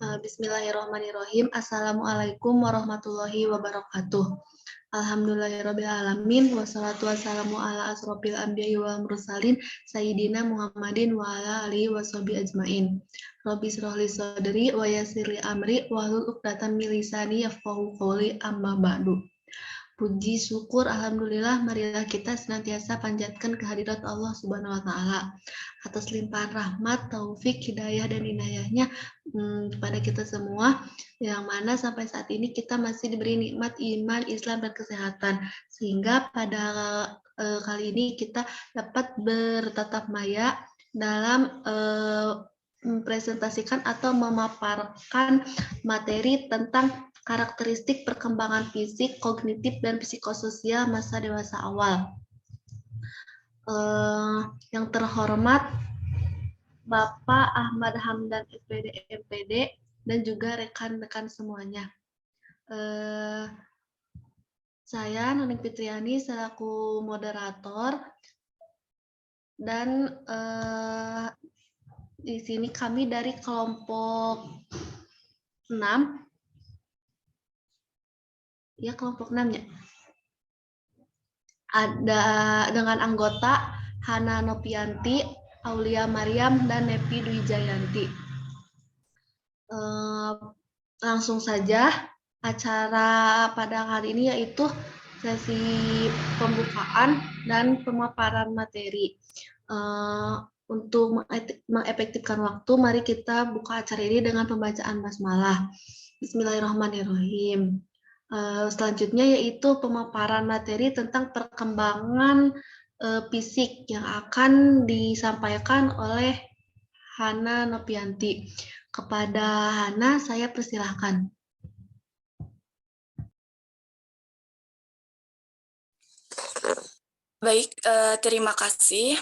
Bismillahirrahmanirrahim. Assalamualaikum warahmatullahi wabarakatuh. Alhamdulillahirabbil alamin wassalatu wassalamu ala asrofil anbiya'i wal mursalin sayyidina Muhammadin wa ala alihi washabihi ajmain. Rabbi shrah li sadri wa yassir li amri wahlul 'uqdatam min lisani yafqahu qawli amma ba'du. Puji syukur alhamdulillah, marilah kita senantiasa panjatkan kehadirat Allah Subhanahu wa taala atas limpahan rahmat, taufik, hidayah dan inayahnya kepada kita semua, yang mana sampai saat ini kita masih diberi nikmat iman, Islam dan kesehatan, sehingga pada kali ini kita dapat bertatap maya dalam mempresentasikan atau memaparkan materi tentang karakteristik perkembangan fisik, kognitif, dan psikososial masa dewasa awal. Yang terhormat Bapak Ahmad Hamdan SPD MPD dan juga rekan-rekan semuanya. Saya Nuning Fitriani selaku moderator, dan di sini kami dari kelompok 6. Ya, kelompok 6 ya. Ada dengan anggota Hana Nopianti, Aulia Mariam, dan Nepi Dwi Jayanti. Langsung saja acara pada hari ini yaitu sesi pembukaan dan pemaparan materi. Untuk mengefektifkan waktu, mari kita buka acara ini dengan pembacaan basmalah. Bismillahirrahmanirrahim. Selanjutnya yaitu pemaparan materi tentang perkembangan fisik yang akan disampaikan oleh Hana Nopianti. Kepada Hana, saya persilahkan. Baik, terima kasih.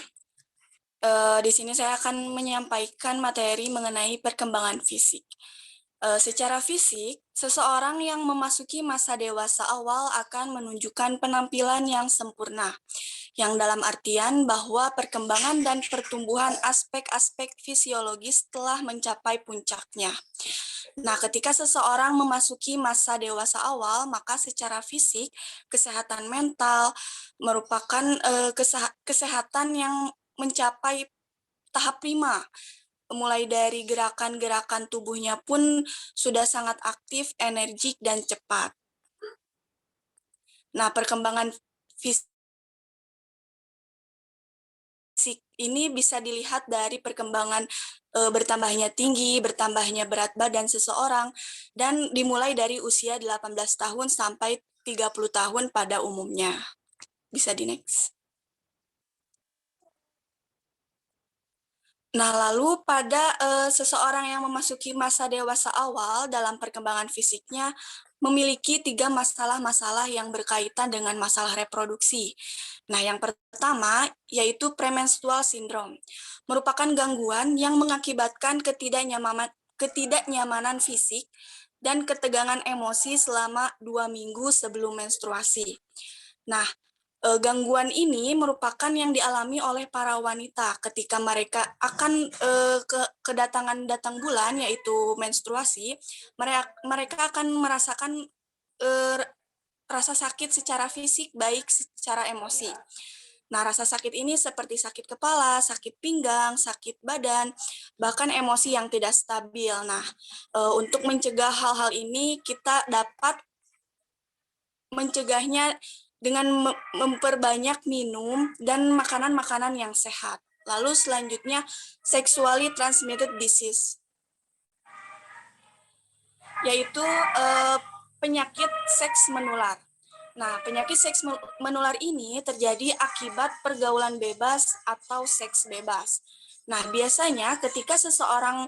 Di sini saya akan menyampaikan materi mengenai perkembangan fisik. Secara fisik, seseorang yang memasuki masa dewasa awal akan menunjukkan penampilan yang sempurna, yang dalam artian bahwa perkembangan dan pertumbuhan aspek-aspek fisiologis telah mencapai puncaknya. Nah, ketika seseorang memasuki masa dewasa awal, maka secara fisik, kesehatan mental merupakan kesehatan yang mencapai tahap prima. Mulai dari gerakan-gerakan tubuhnya pun sudah sangat aktif, energik, dan cepat. Nah, perkembangan fisik ini bisa dilihat dari perkembangan bertambahnya tinggi, bertambahnya berat badan seseorang, dan dimulai dari usia 18 tahun sampai 30 tahun pada umumnya. Bisa di next. Nah, lalu pada seseorang yang memasuki masa dewasa awal dalam perkembangan fisiknya memiliki 3 masalah-masalah yang berkaitan dengan masalah reproduksi. Nah, yang pertama yaitu premenstrual syndrome, merupakan gangguan yang mengakibatkan ketidaknyamanan fisik dan ketegangan emosi selama 2 minggu sebelum menstruasi. Nah, gangguan ini merupakan yang dialami oleh para wanita ketika mereka akan kedatangan datang bulan, yaitu menstruasi. Mereka akan merasakan rasa sakit secara fisik, baik secara emosi. Nah, rasa sakit ini seperti sakit kepala, sakit pinggang, sakit badan, bahkan emosi yang tidak stabil. Nah, untuk mencegah hal-hal ini, kita dapat mencegahnya dengan memperbanyak minum dan makanan-makanan yang sehat. Lalu selanjutnya, sexually transmitted disease, yaitu penyakit seks menular. Nah, penyakit seks menular ini terjadi akibat pergaulan bebas atau seks bebas. Nah, biasanya ketika seseorang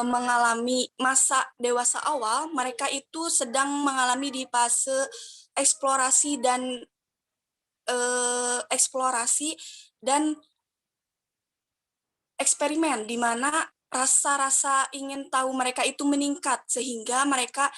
mengalami masa dewasa awal, mereka itu sedang mengalami di fase eksplorasi dan eksperimen, di mana rasa-rasa ingin tahu mereka itu meningkat sehingga mereka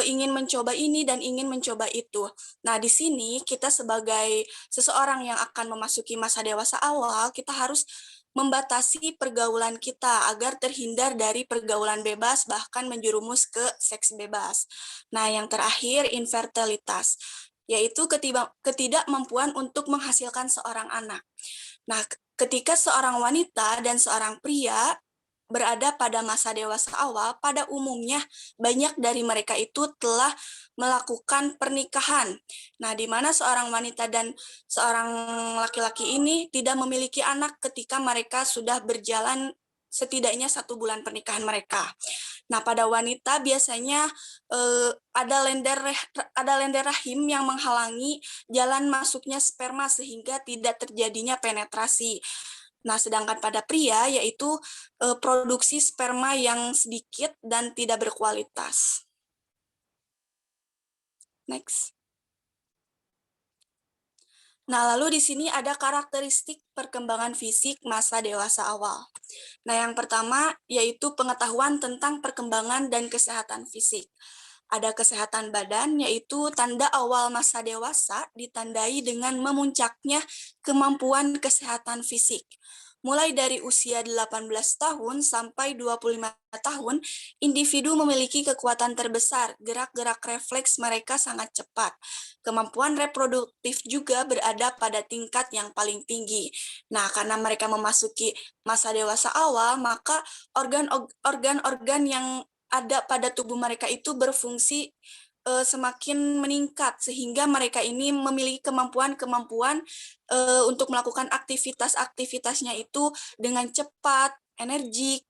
ingin mencoba ini dan ingin mencoba itu. Nah, di sini kita sebagai seseorang yang akan memasuki masa dewasa awal, kita harus membatasi pergaulan kita agar terhindar dari pergaulan bebas bahkan menjerumus ke seks bebas. Nah, yang terakhir infertilitas, yaitu ketidakmampuan untuk menghasilkan seorang anak. Nah, ketika seorang wanita dan seorang pria berada pada masa dewasa awal, pada umumnya banyak dari mereka itu telah melakukan pernikahan. Nah, di mana seorang wanita dan seorang laki-laki ini tidak memiliki anak ketika mereka sudah berjalan setidaknya 1 bulan pernikahan mereka. Nah, pada wanita biasanya ada lender rahim yang menghalangi jalan masuknya sperma sehingga tidak terjadinya penetrasi. Nah, sedangkan pada pria yaitu produksi sperma yang sedikit dan tidak berkualitas. Next. Nah, lalu di sini ada karakteristik perkembangan fisik masa dewasa awal. Nah, yang pertama yaitu pengetahuan tentang perkembangan dan kesehatan fisik. Ada kesehatan badan, yaitu tanda awal masa dewasa ditandai dengan memuncaknya kemampuan kesehatan fisik. Mulai dari usia 18 tahun sampai 25 tahun, individu memiliki kekuatan terbesar, gerak-gerak refleks mereka sangat cepat. Kemampuan reproduktif juga berada pada tingkat yang paling tinggi. Nah, karena mereka memasuki masa dewasa awal, maka organ-organ yang ada pada tubuh mereka itu berfungsi semakin meningkat sehingga mereka ini memiliki kemampuan untuk melakukan aktivitas-aktivitasnya itu dengan cepat, energik,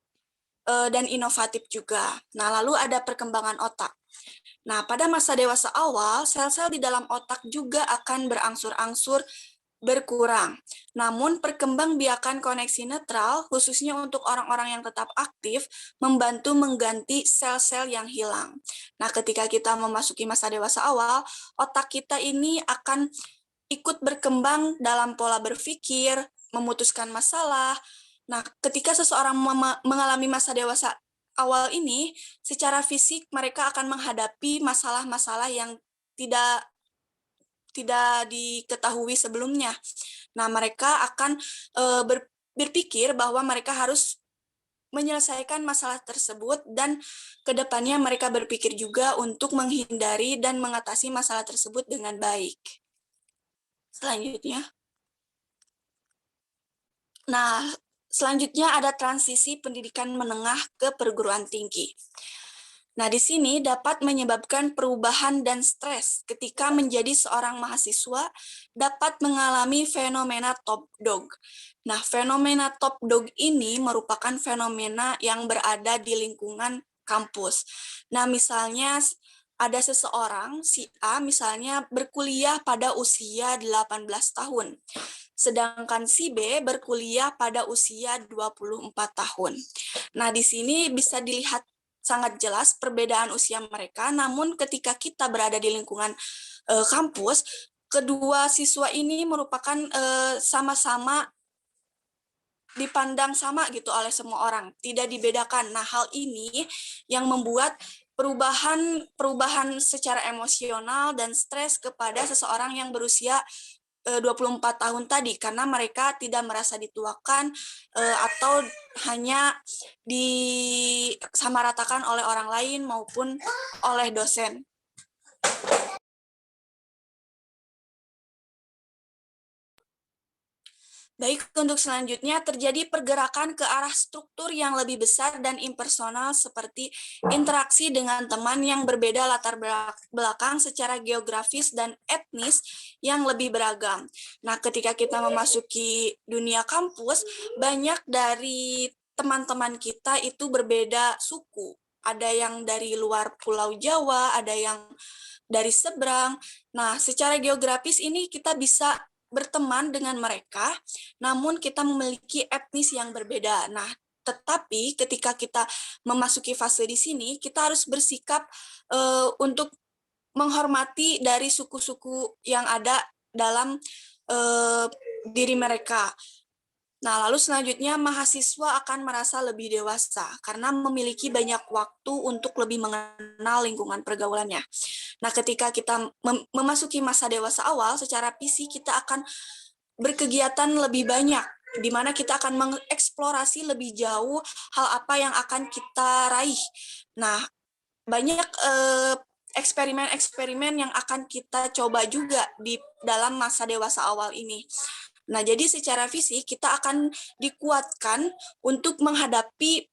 dan inovatif juga. Nah, lalu ada perkembangan otak. Nah, pada masa dewasa awal, sel-sel di dalam otak juga akan berangsur-angsur berkurang. Namun, perkembangbiakan koneksi netral, khususnya untuk orang-orang yang tetap aktif, membantu mengganti sel-sel yang hilang. Nah, ketika kita memasuki masa dewasa awal, otak kita ini akan ikut berkembang dalam pola berpikir, memutuskan masalah. Nah, ketika seseorang mengalami masa dewasa awal ini, secara fisik mereka akan menghadapi masalah-masalah yang tidak tidak diketahui sebelumnya. Nah, mereka akan berpikir bahwa mereka harus menyelesaikan masalah tersebut dan kedepannya mereka berpikir juga untuk menghindari dan mengatasi masalah tersebut dengan baik. Selanjutnya ada transisi pendidikan menengah ke perguruan tinggi. Nah, di sini dapat menyebabkan perubahan dan stres ketika menjadi seorang mahasiswa dapat mengalami fenomena top dog. Nah, fenomena top dog ini merupakan fenomena yang berada di lingkungan kampus. Nah, misalnya ada seseorang, si A misalnya berkuliah pada usia 18 tahun. Sedangkan si B berkuliah pada usia 24 tahun. Nah, di sini bisa dilihat sangat jelas perbedaan usia mereka, namun ketika kita berada di lingkungan kampus, kedua siswa ini merupakan sama-sama dipandang sama gitu oleh semua orang, tidak dibedakan. Nah, hal ini yang membuat perubahan secara emosional dan stres kepada seseorang yang berusia 24 tahun tadi, karena mereka tidak merasa dituakan atau hanya disamaratakan oleh orang lain maupun oleh dosen. Baik, untuk selanjutnya terjadi pergerakan ke arah struktur yang lebih besar dan impersonal seperti interaksi dengan teman yang berbeda latar belakang secara geografis dan etnis yang lebih beragam. Nah, ketika kita memasuki dunia kampus, banyak dari teman-teman kita itu berbeda suku. Ada yang dari luar Pulau Jawa, ada yang dari seberang. Nah, secara geografis ini kita bisa berteman dengan mereka, namun kita memiliki etnis yang berbeda. Nah, tetapi ketika kita memasuki fase di sini, kita harus bersikap untuk menghormati dari suku-suku yang ada dalam diri mereka. Nah, lalu selanjutnya mahasiswa akan merasa lebih dewasa karena memiliki banyak waktu untuk lebih mengenal lingkungan pergaulannya. Nah, ketika kita memasuki masa dewasa awal, secara fisik kita akan berkegiatan lebih banyak, di mana kita akan mengeksplorasi lebih jauh hal apa yang akan kita raih. Nah, banyak eksperimen-eksperimen yang akan kita coba juga di dalam masa dewasa awal ini. Nah, jadi secara fisik kita akan dikuatkan untuk menghadapi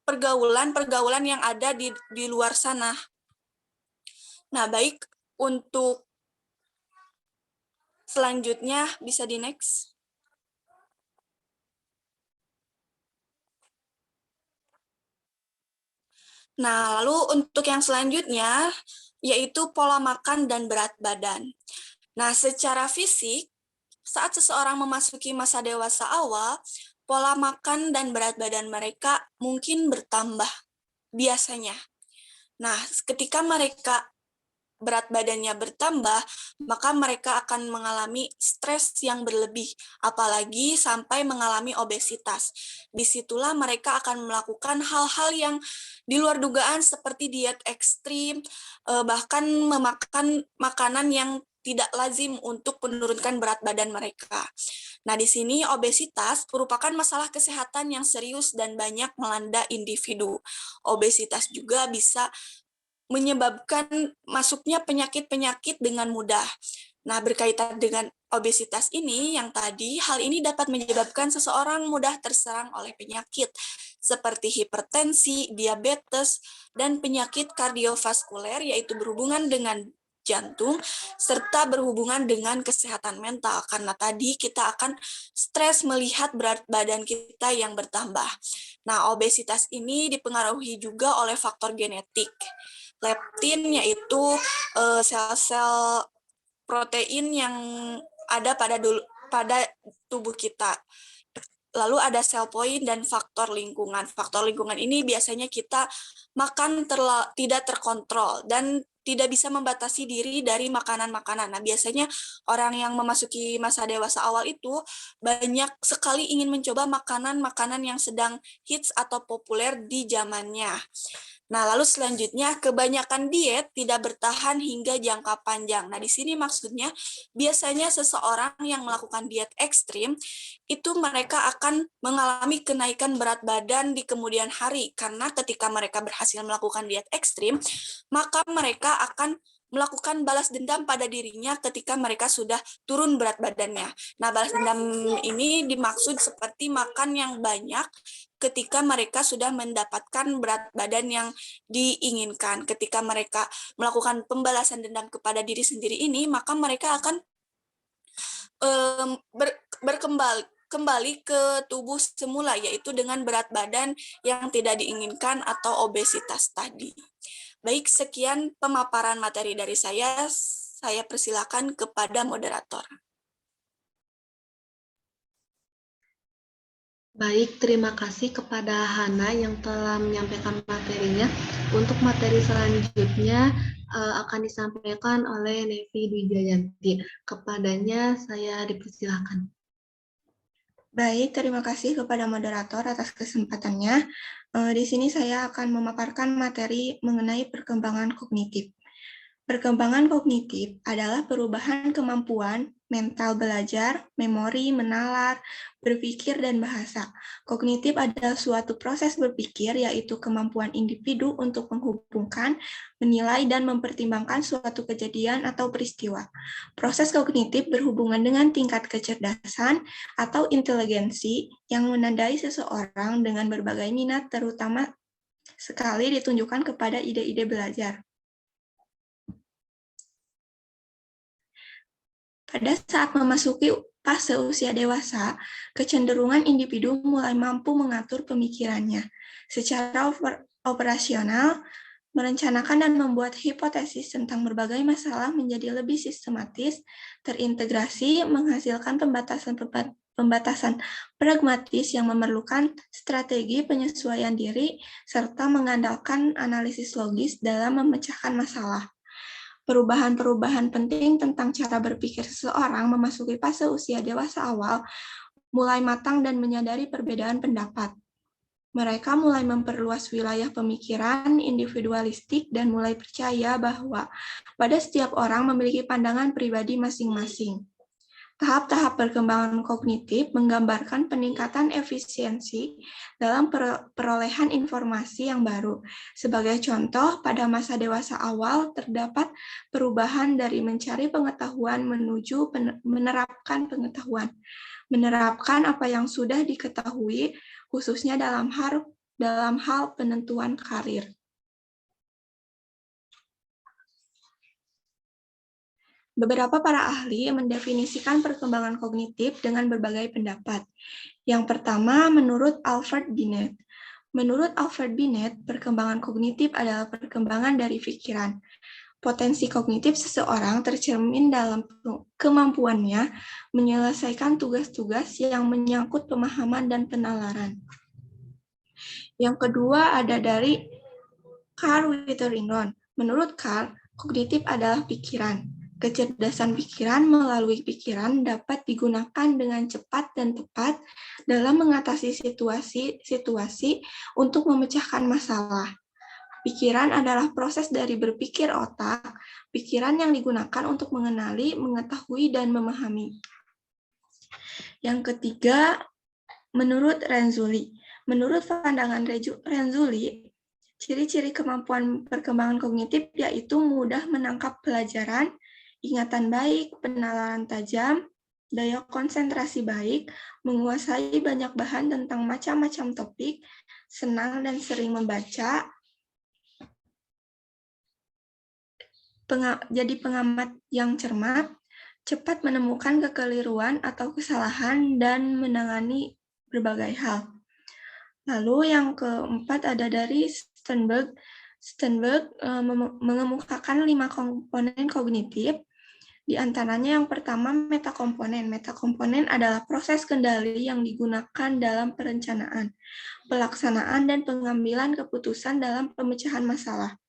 pergaulan-pergaulan yang ada di luar sana. Nah, baik, untuk selanjutnya bisa di next. Nah, lalu untuk yang selanjutnya yaitu pola makan dan berat badan. Nah, secara fisik, saat seseorang memasuki masa dewasa awal, pola makan dan berat badan mereka mungkin bertambah biasanya. Nah, ketika mereka berat badannya bertambah, maka mereka akan mengalami stres yang berlebih, apalagi sampai mengalami obesitas. Disitulah mereka akan melakukan hal-hal yang di luar dugaan seperti diet ekstrim, bahkan memakan makanan yang tidak lazim untuk menurunkan berat badan mereka. Nah, di sini obesitas merupakan masalah kesehatan yang serius dan banyak melanda individu. Obesitas juga bisa menyebabkan masuknya penyakit-penyakit dengan mudah. Nah, berkaitan dengan obesitas ini, yang tadi, hal ini dapat menyebabkan seseorang mudah terserang oleh penyakit seperti hipertensi, diabetes, dan penyakit kardiovaskuler, yaitu berhubungan dengan jantung, serta berhubungan dengan kesehatan mental. Karena tadi kita akan stres melihat berat badan kita yang bertambah. Nah, obesitas ini dipengaruhi juga oleh faktor genetik. Leptin yaitu sel-sel protein yang ada pada tubuh kita. Lalu ada sel point dan faktor lingkungan. Faktor lingkungan ini biasanya kita makan tidak terkontrol dan tidak bisa membatasi diri dari makanan-makanan. Nah, biasanya orang yang memasuki masa dewasa awal itu banyak sekali ingin mencoba makanan-makanan yang sedang hits atau populer di zamannya. Nah, lalu selanjutnya kebanyakan diet tidak bertahan hingga jangka panjang. Nah, di sini maksudnya biasanya seseorang yang melakukan diet ekstrim itu mereka akan mengalami kenaikan berat badan di kemudian hari karena ketika mereka berhasil melakukan diet ekstrim, maka mereka akan melakukan balas dendam pada dirinya ketika mereka sudah turun berat badannya. Nah, balas dendam ini dimaksud seperti makan yang banyak ketika mereka sudah mendapatkan berat badan yang diinginkan. Ketika mereka melakukan pembalasan dendam kepada diri sendiri ini, maka mereka akan kembali ke tubuh semula, yaitu dengan berat badan yang tidak diinginkan atau obesitas tadi. Baik, sekian pemaparan materi dari saya. Saya persilakan kepada moderator. Baik, terima kasih kepada Hana yang telah menyampaikan materinya. Untuk materi selanjutnya akan disampaikan oleh Nevi Dwijayanti. Kepadanya saya dipersilakan. Baik, terima kasih kepada moderator atas kesempatannya. Di sini saya akan memaparkan materi mengenai perkembangan kognitif. Perkembangan kognitif adalah perubahan kemampuan mental belajar, memori, menalar, berpikir, dan bahasa. Kognitif adalah suatu proses berpikir, yaitu kemampuan individu untuk menghubungkan, menilai, dan mempertimbangkan suatu kejadian atau peristiwa. Proses kognitif berhubungan dengan tingkat kecerdasan atau inteligensi yang menandai seseorang dengan berbagai minat, terutama sekali ditunjukkan kepada ide-ide belajar. Pada saat memasuki fase usia dewasa, kecenderungan individu mulai mampu mengatur pemikirannya. Secara operasional, merencanakan dan membuat hipotesis tentang berbagai masalah menjadi lebih sistematis, terintegrasi, menghasilkan pembatasan pragmatis yang memerlukan strategi penyesuaian diri, serta mengandalkan analisis logis dalam memecahkan masalah. Perubahan-perubahan penting tentang cara berpikir seseorang memasuki fase usia dewasa awal mulai matang dan menyadari perbedaan pendapat. Mereka mulai memperluas wilayah pemikiran individualistik dan mulai percaya bahwa pada setiap orang memiliki pandangan pribadi masing-masing. Tahap-tahap perkembangan kognitif menggambarkan peningkatan efisiensi dalam perolehan informasi yang baru. Sebagai contoh, pada masa dewasa awal terdapat perubahan dari mencari pengetahuan menuju menerapkan pengetahuan. Menerapkan apa yang sudah diketahui, khususnya dalam hal penentuan karir. Beberapa para ahli mendefinisikan perkembangan kognitif dengan berbagai pendapat. Yang pertama, menurut Alfred Binet. Menurut Alfred Binet, perkembangan kognitif adalah perkembangan dari pikiran. Potensi kognitif seseorang tercermin dalam kemampuannya menyelesaikan tugas-tugas yang menyangkut pemahaman dan penalaran. Yang kedua ada dari Carl Witherington. Menurut Carl, kognitif adalah pikiran. Kecerdasan pikiran melalui pikiran dapat digunakan dengan cepat dan tepat dalam mengatasi situasi untuk memecahkan masalah. Pikiran adalah proses dari berpikir otak, pikiran yang digunakan untuk mengenali, mengetahui, dan memahami. Yang ketiga, menurut Renzulli. Menurut pandangan Renzulli, ciri-ciri kemampuan perkembangan kognitif yaitu mudah menangkap pelajaran, ingatan baik, penalaran tajam, daya konsentrasi baik, menguasai banyak bahan tentang macam-macam topik, senang dan sering membaca, jadi pengamat yang cermat, cepat menemukan kekeliruan atau kesalahan, dan menangani berbagai hal. Lalu yang keempat ada dari Sternberg. Sternberg mengemukakan 5 komponen kognitif. Di antaranya yang pertama metakomponen. Metakomponen adalah proses kendali yang digunakan dalam perencanaan, pelaksanaan, dan pengambilan keputusan dalam pemecahan masalah.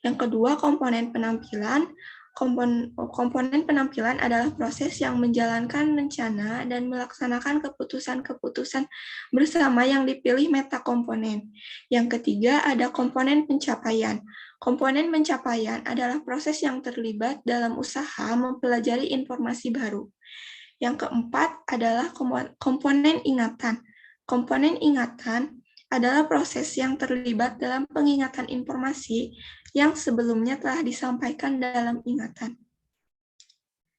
Yang kedua, komponen penampilan. Komponen penampilan adalah proses yang menjalankan rencana dan melaksanakan keputusan-keputusan bersama yang dipilih metakomponen. Yang ketiga, ada komponen pencapaian. Komponen pencapaian adalah proses yang terlibat dalam usaha mempelajari informasi baru. Yang keempat adalah komponen ingatan. Komponen ingatan adalah proses yang terlibat dalam pengingatan informasi yang sebelumnya telah disampaikan dalam ingatan,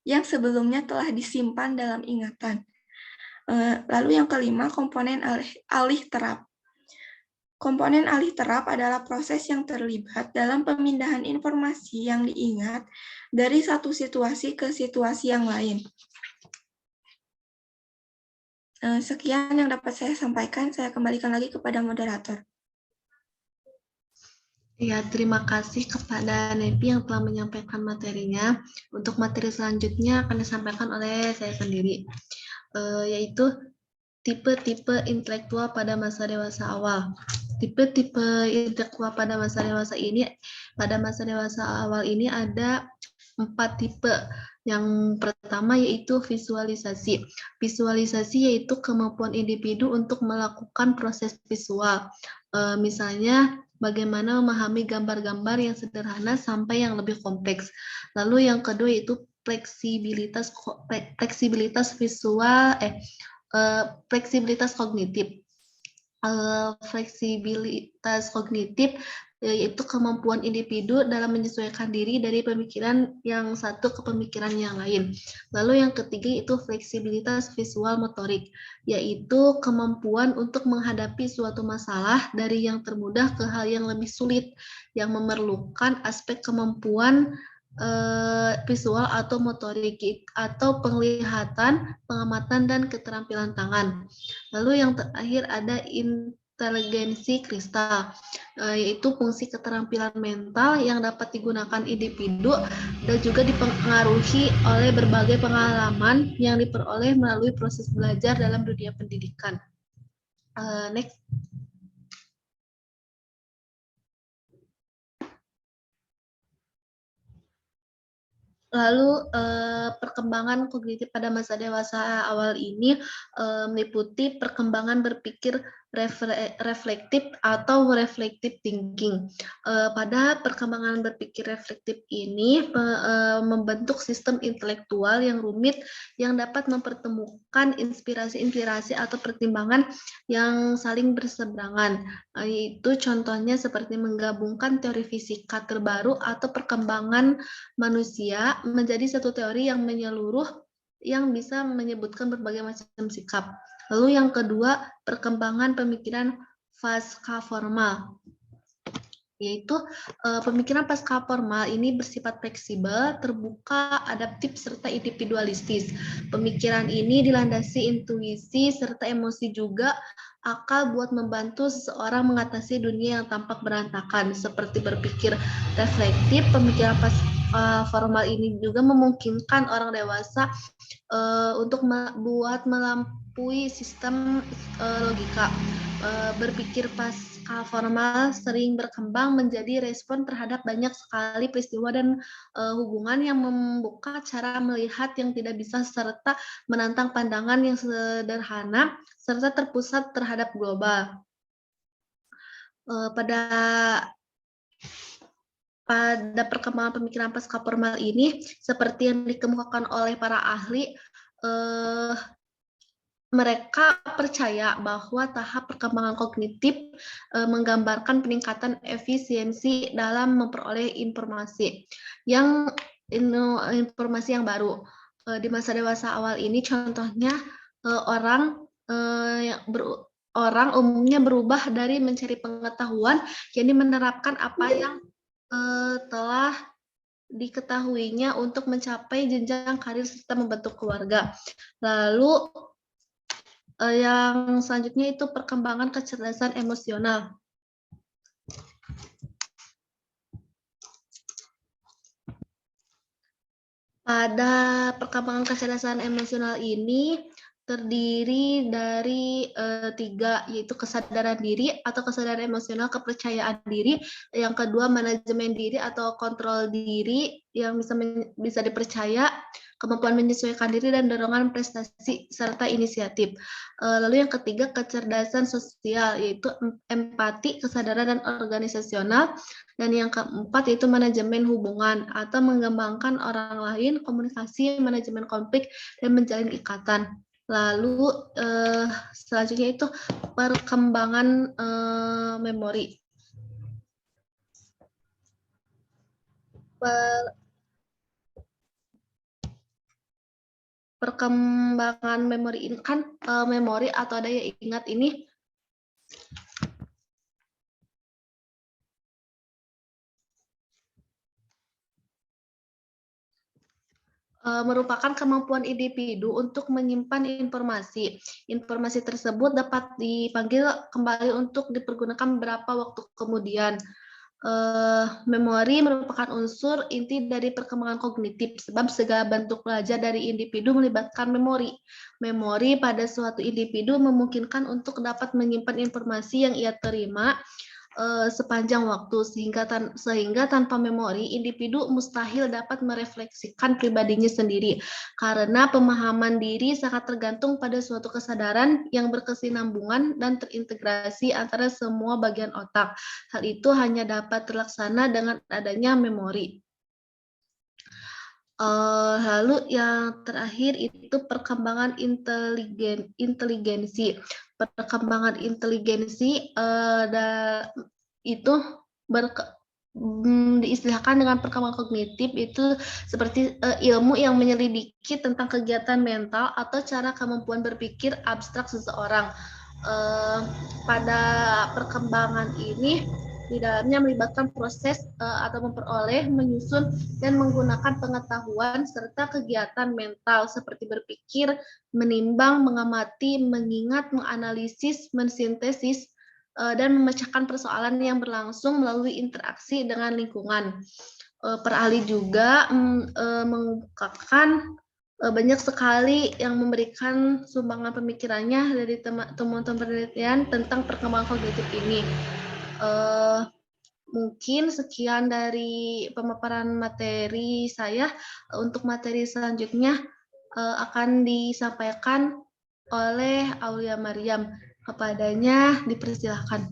yang sebelumnya telah disimpan dalam ingatan. Lalu yang kelima, komponen alih terap. Komponen alih terap adalah proses yang terlibat dalam pemindahan informasi yang diingat dari satu situasi ke situasi yang lain. Sekian yang dapat saya sampaikan, saya kembalikan lagi kepada moderator. Ya, terima kasih kepada Nevi yang telah menyampaikan materinya. Untuk materi selanjutnya akan disampaikan oleh saya sendiri, yaitu tipe-tipe intelektual pada masa dewasa awal. Tipe-tipe intelektual pada masa dewasa awal ini ada 4 tipe. Yang pertama yaitu visualisasi. Visualisasi yaitu kemampuan individu untuk melakukan proses visual. Misalnya bagaimana memahami gambar-gambar yang sederhana sampai yang lebih kompleks. Lalu yang kedua yaitu fleksibilitas visual, fleksibilitas kognitif. Fleksibilitas kognitif yaitu kemampuan individu dalam menyesuaikan diri dari pemikiran yang satu ke pemikiran yang lain. Lalu yang ketiga itu fleksibilitas visual motorik, yaitu kemampuan untuk menghadapi suatu masalah dari yang termudah ke hal yang lebih sulit, yang memerlukan aspek kemampuan visual atau motorik atau penglihatan, pengamatan, dan keterampilan tangan. Lalu yang terakhir ada inteligensi kristal, yaitu fungsi keterampilan mental yang dapat digunakan individu dan juga dipengaruhi oleh berbagai pengalaman yang diperoleh melalui proses belajar dalam dunia pendidikan. Next. Lalu perkembangan kognitif pada masa dewasa awal ini meliputi perkembangan berpikir reflektif atau reflective thinking. Pada perkembangan berpikir reflektif ini membentuk sistem intelektual yang rumit yang dapat mempertemukan inspirasi-inspirasi atau pertimbangan yang saling berseberangan. Itu contohnya seperti menggabungkan teori fisika terbaru atau perkembangan manusia menjadi satu teori yang menyeluruh yang bisa menyebutkan berbagai macam sikap. Lalu yang kedua, perkembangan pemikiran pasca formal, yaitu pemikiran pasca formal ini bersifat fleksibel, terbuka, adaptif, serta individualistis. Pemikiran ini dilandasi intuisi serta emosi juga akal buat membantu seseorang mengatasi dunia yang tampak berantakan. Seperti berpikir reflektif, pemikiran formal ini juga memungkinkan orang dewasa untuk melampaui sistem logika. Berpikir pasca formal sering berkembang menjadi respon terhadap banyak sekali peristiwa dan hubungan yang membuka cara melihat yang tidak bisa serta menantang pandangan yang sederhana serta terpusat terhadap global. Pada perkembangan pemikiran pasca formal ini, seperti yang dikemukakan oleh para ahli, mereka percaya bahwa tahap perkembangan kognitif menggambarkan peningkatan efisiensi dalam memperoleh informasi yang baru. Di masa dewasa awal ini, contohnya orang umumnya berubah dari mencari pengetahuan, jadi menerapkan apa yang telah diketahuinya untuk mencapai jenjang karir serta membentuk keluarga. Lalu yang selanjutnya itu perkembangan kecerdasan emosional. Pada perkembangan kecerdasan emosional ini terdiri dari 3, yaitu kesadaran diri atau kesadaran emosional, kepercayaan diri, yang kedua manajemen diri atau kontrol diri yang bisa dipercaya, kemampuan menyesuaikan diri, dan dorongan prestasi serta inisiatif. Lalu yang ketiga kecerdasan sosial, yaitu empati, kesadaran, dan organisasional. Dan yang keempat yaitu manajemen hubungan atau mengembangkan orang lain, komunikasi, manajemen konflik, dan menjalin ikatan. Lalu selanjutnya itu perkembangan memori. Perkembangan memori ini kan memori atau daya ingat ini merupakan kemampuan individu untuk menyimpan informasi. Informasi tersebut dapat dipanggil kembali untuk dipergunakan beberapa waktu kemudian. Memori merupakan unsur inti dari perkembangan kognitif, sebab segala bentuk belajar dari individu melibatkan memori. Memori pada suatu individu memungkinkan untuk dapat menyimpan informasi yang ia terima sepanjang waktu, sehingga tanpa memori, individu mustahil dapat merefleksikan pribadinya sendiri, karena pemahaman diri sangat tergantung pada suatu kesadaran yang berkesinambungan dan terintegrasi antara semua bagian otak. Hal itu hanya dapat terlaksana dengan adanya memori. Lalu yang terakhir itu perkembangan inteligensi. Perkembangan inteligensi itu diistilahkan dengan perkembangan kognitif itu seperti ilmu yang menyelidiki tentang kegiatan mental atau cara kemampuan berpikir abstrak seseorang. Pada perkembangan ini di dalamnya melibatkan proses atau memperoleh, menyusun, dan menggunakan pengetahuan serta kegiatan mental seperti berpikir, menimbang, mengamati, mengingat, menganalisis, mensintesis, dan memecahkan persoalan yang berlangsung melalui interaksi dengan lingkungan. Para ahli juga mengungkapkan banyak sekali yang memberikan sumbangan pemikirannya dari temuan-temuan penelitian tentang perkembangan kognitif ini. Mungkin sekian dari pemaparan materi saya. Untuk materi selanjutnya akan disampaikan oleh Aulia Maryam. Kepadanya dipersilahkan.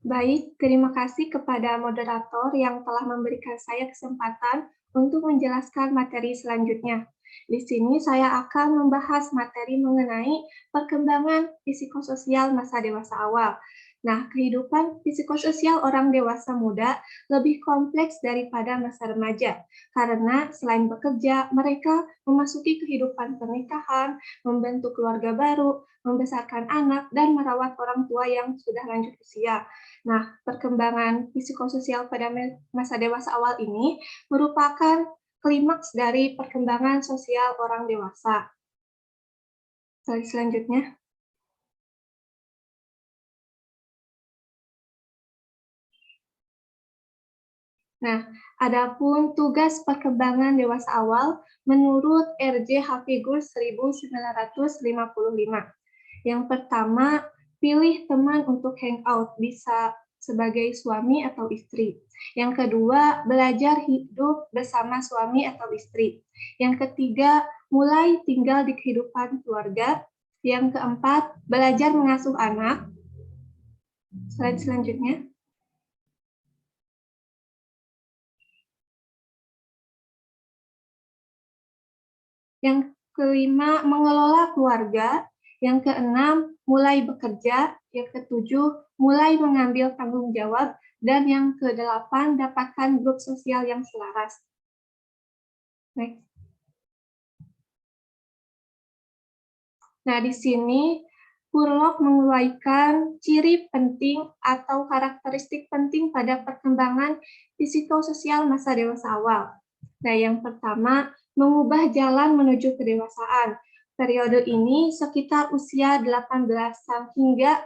Baik, terima kasih kepada moderator yang telah memberikan saya kesempatan untuk menjelaskan materi selanjutnya. Di sini saya akan membahas materi mengenai perkembangan psikososial masa dewasa awal. Nah, kehidupan psikososial orang dewasa muda lebih kompleks daripada masa remaja, karena selain bekerja, mereka memasuki kehidupan pernikahan, membentuk keluarga baru, membesarkan anak, dan merawat orang tua yang sudah lanjut usia. Nah, perkembangan psikososial pada masa dewasa awal ini merupakan klimaks dari perkembangan sosial orang dewasa. Slide selanjutnya. Nah, adapun tugas perkembangan dewasa awal menurut RJ Hafigul 1955. Yang pertama, pilih teman untuk hangout, bisa sebagai suami atau istri. Yang kedua, belajar hidup bersama suami atau istri. Yang ketiga, mulai tinggal di kehidupan keluarga. Yang keempat, belajar mengasuh anak. Slide selanjutnya. Yang kelima, mengelola keluarga. Yang keenam, mulai bekerja. Yang ketujuh, mulai mengambil tanggung jawab. Dan yang kedelapan, dapatkan grup sosial yang selaras. Next. Nah, di sini Kurlok menguraikan ciri penting atau karakteristik penting pada perkembangan psikososial masa dewasa awal. Nah, yang pertama, mengubah jalan menuju kedewasaan. Periode ini sekitar usia 18 hingga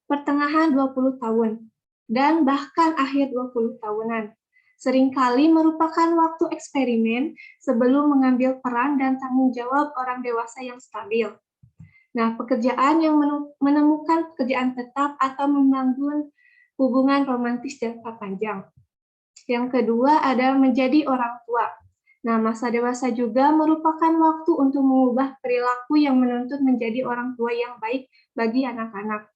pertengahan 20 tahun, dan bahkan akhir 20 tahunan. Seringkali merupakan waktu eksperimen sebelum mengambil peran dan tanggung jawab orang dewasa yang stabil. Nah, pekerjaan yang menemukan pekerjaan tetap atau membangun hubungan romantis jangka panjang. Yang kedua ada menjadi orang tua. Nah, masa dewasa juga merupakan waktu untuk mengubah perilaku yang menuntut menjadi orang tua yang baik bagi anak-anak.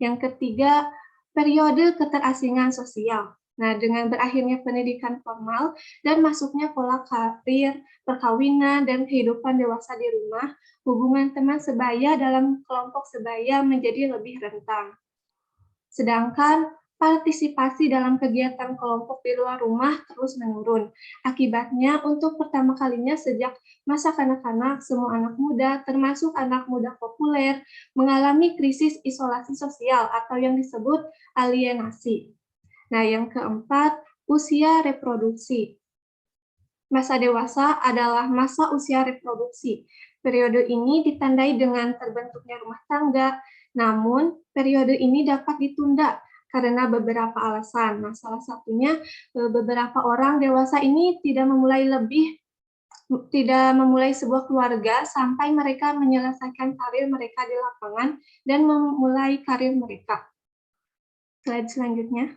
Yang ketiga, periode keterasingan sosial. Nah, dengan berakhirnya pendidikan formal dan masuknya pola karir, perkawinan, dan kehidupan dewasa di rumah, hubungan teman sebaya dalam kelompok sebaya menjadi lebih rentan. Sedangkan partisipasi dalam kegiatan kelompok di luar rumah terus menurun. Akibatnya, untuk pertama kalinya sejak masa kanak-kanak, semua anak muda, termasuk anak muda populer, mengalami krisis isolasi sosial atau yang disebut alienasi. Nah, yang keempat, usia reproduksi. Masa dewasa adalah masa usia reproduksi. Periode ini ditandai dengan terbentuknya rumah tangga, namun periode ini dapat ditunda karena beberapa alasan. Nah, salah satunya beberapa orang dewasa ini tidak memulai sebuah keluarga sampai mereka menyelesaikan karir mereka di lapangan dan memulai karir mereka. Slide selanjutnya.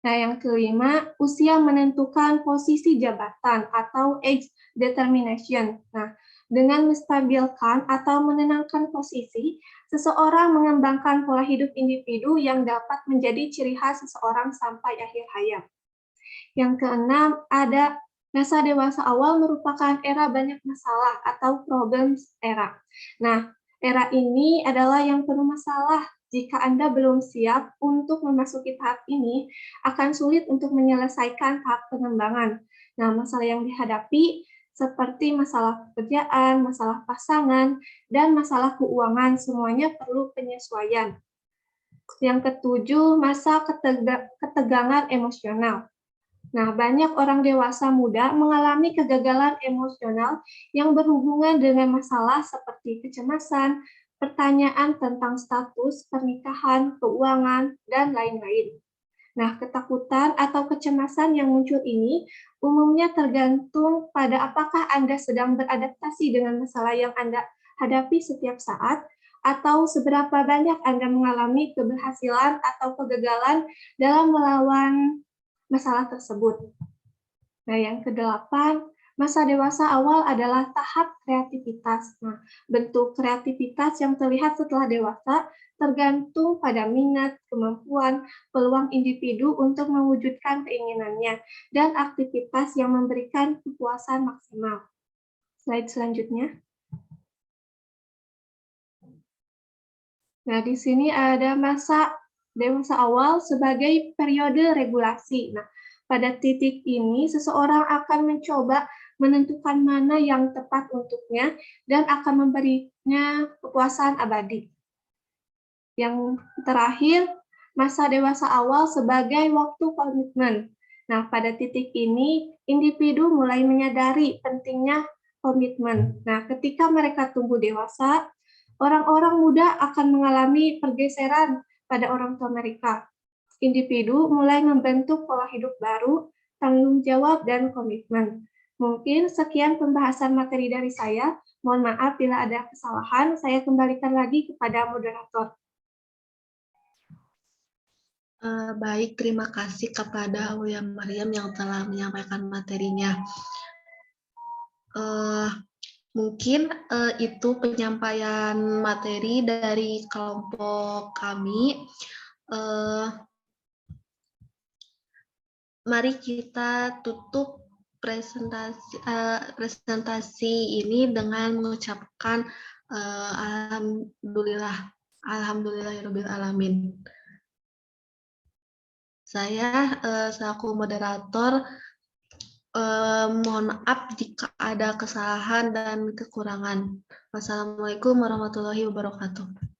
Nah, yang kelima, usia menentukan posisi jabatan atau age determination. Nah, dengan menstabilkan atau menenangkan posisi, seseorang mengembangkan pola hidup individu yang dapat menjadi ciri khas seseorang sampai akhir hayat. Yang keenam, ada masa dewasa awal merupakan era banyak masalah atau problems era. Nah, era ini adalah yang penuh masalah. Jika Anda belum siap untuk memasuki tahap ini, akan sulit untuk menyelesaikan tahap pengembangan. Nah, masalah yang dihadapi seperti masalah pekerjaan, masalah pasangan, dan masalah keuangan, semuanya perlu penyesuaian. Yang ketujuh, masa ketegangan emosional. Nah, banyak orang dewasa muda mengalami kegagalan emosional yang berhubungan dengan masalah seperti kecemasan, pertanyaan tentang status, pernikahan, keuangan, dan lain-lain. Nah, ketakutan atau kecemasan yang muncul ini umumnya tergantung pada apakah Anda sedang beradaptasi dengan masalah yang Anda hadapi setiap saat, atau seberapa banyak Anda mengalami keberhasilan atau kegagalan dalam melawan masalah tersebut. Nah, yang kedelapan, masa dewasa awal adalah tahap kreativitas. Nah, bentuk kreativitas yang terlihat setelah dewasa tergantung pada minat, kemampuan, peluang individu untuk mewujudkan keinginannya, dan aktivitas yang memberikan kepuasan maksimal. Slide selanjutnya. Nah, di sini ada masa dewasa awal sebagai periode regulasi. Nah, pada titik ini, seseorang akan mencoba menentukan mana yang tepat untuknya dan akan memberinya kepuasan abadi. Yang terakhir, masa dewasa awal sebagai waktu komitmen. Nah, pada titik ini, individu mulai menyadari pentingnya komitmen. Nah, ketika mereka tumbuh dewasa, orang-orang muda akan mengalami pergeseran pada orang tua mereka. Individu mulai membentuk pola hidup baru, tanggung jawab, dan komitmen. Mungkin sekian pembahasan materi dari saya. Mohon maaf bila ada kesalahan. Saya kembalikan lagi kepada moderator. Baik, terima kasih kepada Aulia Mariam yang telah menyampaikan materinya. Mungkin itu penyampaian materi dari kelompok kami. Mari kita tutup presentasi ini dengan mengucapkan alhamdulillahirabbil alamin. Saya selaku moderator mohon maaf jika ada kesalahan dan kekurangan. Wassalamualaikum warahmatullahi wabarakatuh.